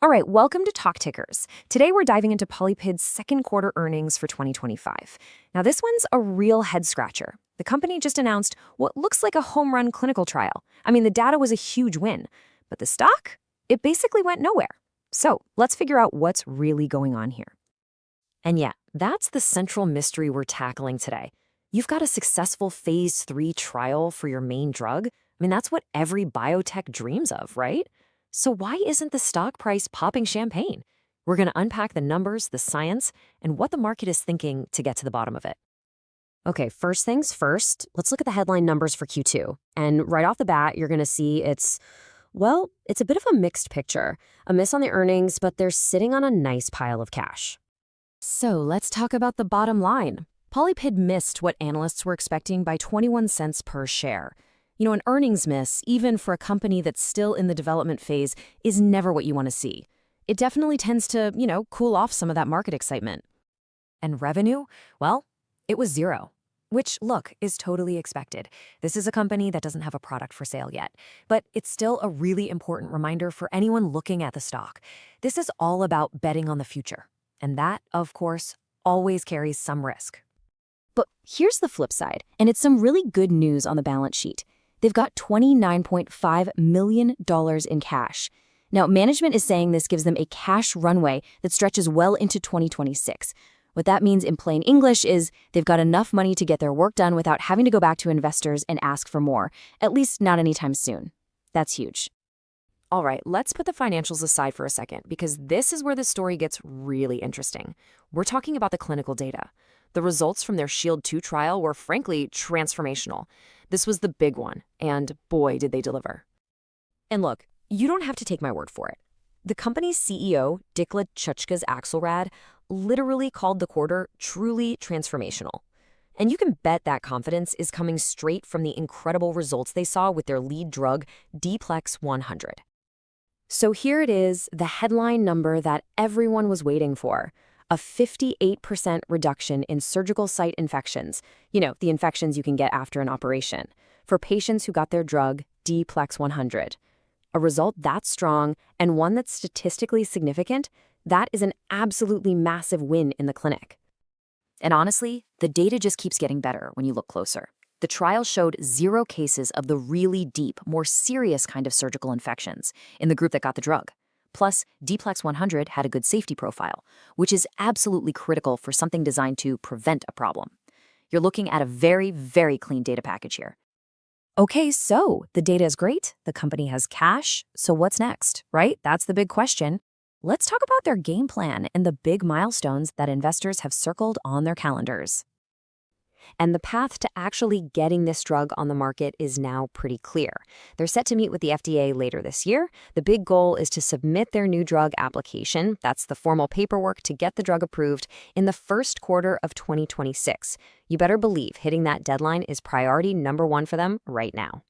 All right, welcome to Talk Tickers. Today we're diving into PolyPid's second quarter earnings for 2025. Now, this one's a real head scratcher. The company just announced what looks like a home run clinical trial. I mean, the data was a huge win, but the stock? It basically went nowhere. So let's figure out what's really going on here. And yeah, that's the central mystery we're tackling today. You've got a successful phase 3 trial for your main drug. I mean, that's what every biotech dreams of, right? So why isn't the stock price popping champagne? We're going to unpack the numbers, the science, and what the market is thinking to get to the bottom of it. Okay, first things first, let's look at the headline numbers for Q2. And right off the bat, you're going to see it's a bit of a mixed picture. A miss on the earnings, but they're sitting on a nice pile of cash. So let's talk about the bottom line. PolyPid missed what analysts were expecting by 21 cents per share. You know, an earnings miss, even for a company that's still in the development phase, is never what you want to see. It definitely tends to, cool off some of that market excitement. And revenue? Well, it was zero, which, look, is totally expected. This is a company that doesn't have a product for sale yet, but it's still a really important reminder for anyone looking at the stock. This is all about betting on the future. And that, of course, always carries some risk. But here's the flip side, and it's some really good news on the balance sheet. They've got $29.5 million in cash. Now, management is saying this gives them a cash runway that stretches well into 2026. What that means in plain English is they've got enough money to get their work done without having to go back to investors and ask for more, at least not anytime soon. That's huge. All right, let's put the financials aside for a second, because this is where the story gets really interesting. We're talking about the clinical data. The results from their SHIELD 2 trial were frankly transformational. This was the big one, and boy, did they deliver. And look, you don't have to take my word for it. The company's CEO, Dikla Chuchka's Axelrad, literally called the quarter truly transformational. And you can bet that confidence is coming straight from the incredible results they saw with their lead drug, Diplex 100. So here it is, the headline number that everyone was waiting for. A 58% reduction in surgical site infections, the infections you can get after an operation, for patients who got their drug, Diplex 100. A result that strong and one that's statistically significant, that is an absolutely massive win in the clinic. And honestly, the data just keeps getting better when you look closer. The trial showed 0 cases of the really deep, more serious kind of surgical infections in the group that got the drug. Plus, Diplex 100 had a good safety profile, which is absolutely critical for something designed to prevent a problem. You're looking at a very, very clean data package here. Okay, so the data is great, the company has cash, so what's next, right? That's the big question. Let's talk about their game plan and the big milestones that investors have circled on their calendars. And the path to actually getting this drug on the market is now pretty clear. They're set to meet with the FDA later this year. The big goal is to submit their new drug application, that's the formal paperwork to get the drug approved, in the first quarter of 2026. You better believe hitting that deadline is priority number 1 for them right now.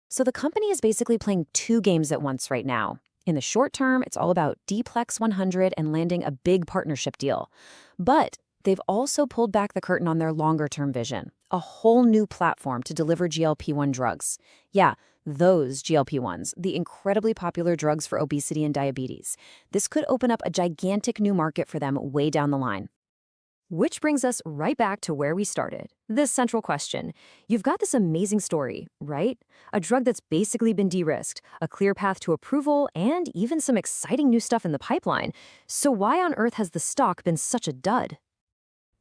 So the company is basically playing 2 games at once right now. In the short term, it's all about Diplex 100 and landing a big partnership deal. But they've also pulled back the curtain on their longer-term vision, a whole new platform to deliver GLP-1 drugs. Yeah, those GLP-1s, the incredibly popular drugs for obesity and diabetes. This could open up a gigantic new market for them way down the line. Which brings us right back to where we started, this central question. You've got this amazing story, right? A drug that's basically been de-risked, a clear path to approval, and even some exciting new stuff in the pipeline. So why on earth has the stock been such a dud?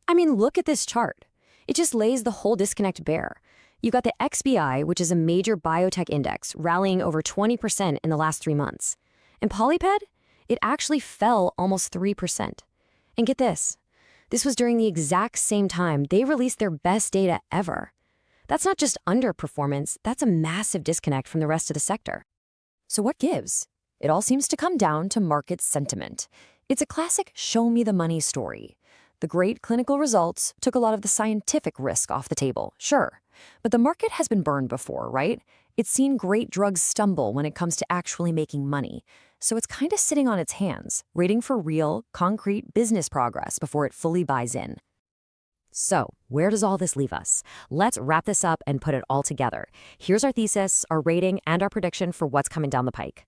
I mean, look at this chart. It just lays the whole disconnect bare. You got the XBI, which is a major biotech index, rallying over 20% in the last 3 months. And PolyPid? It actually fell almost 3%. And get this. This was during the exact same time they released their best data ever. That's not just underperformance, that's a massive disconnect from the rest of the sector. So what gives? It all seems to come down to market sentiment. It's a classic show me the money story. The great clinical results took a lot of the scientific risk off the table, sure. But the market has been burned before, right? It's seen great drugs stumble when it comes to actually making money. So it's kind of sitting on its hands, waiting for real, concrete business progress before it fully buys in. So, where does all this leave us? Let's wrap this up and put it all together. Here's our thesis, our rating, and our prediction for what's coming down the pike.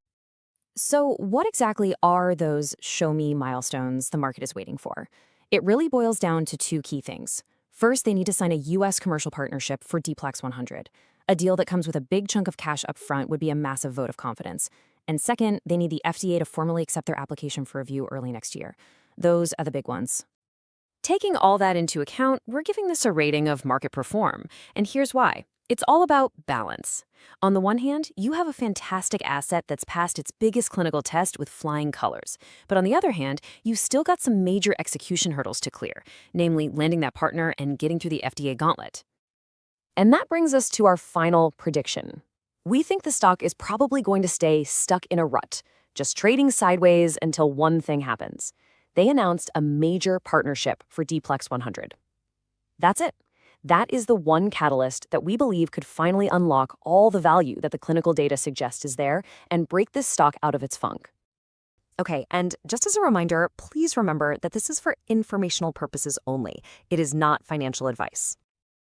So, what exactly are those show me milestones the market is waiting for? It really boils down to two key things. First, they need to sign a U.S. commercial partnership for Dplex 100. A deal that comes with a big chunk of cash up front would be a massive vote of confidence. And second, they need the FDA to formally accept their application for review early next year. Those are the big ones. Taking all that into account, we're giving this a rating of market perform. And here's why. It's all about balance. On the one hand, you have a fantastic asset that's passed its biggest clinical test with flying colors. But on the other hand, you've still got some major execution hurdles to clear, namely landing that partner and getting through the FDA gauntlet. And that brings us to our final prediction. We think the stock is probably going to stay stuck in a rut, just trading sideways until one thing happens. They announced a major partnership for Dplex 100. That's it. That is the one catalyst that we believe could finally unlock all the value that the clinical data suggests is there and break this stock out of its funk. Okay, and just as a reminder, please remember that this is for informational purposes only. It is not financial advice.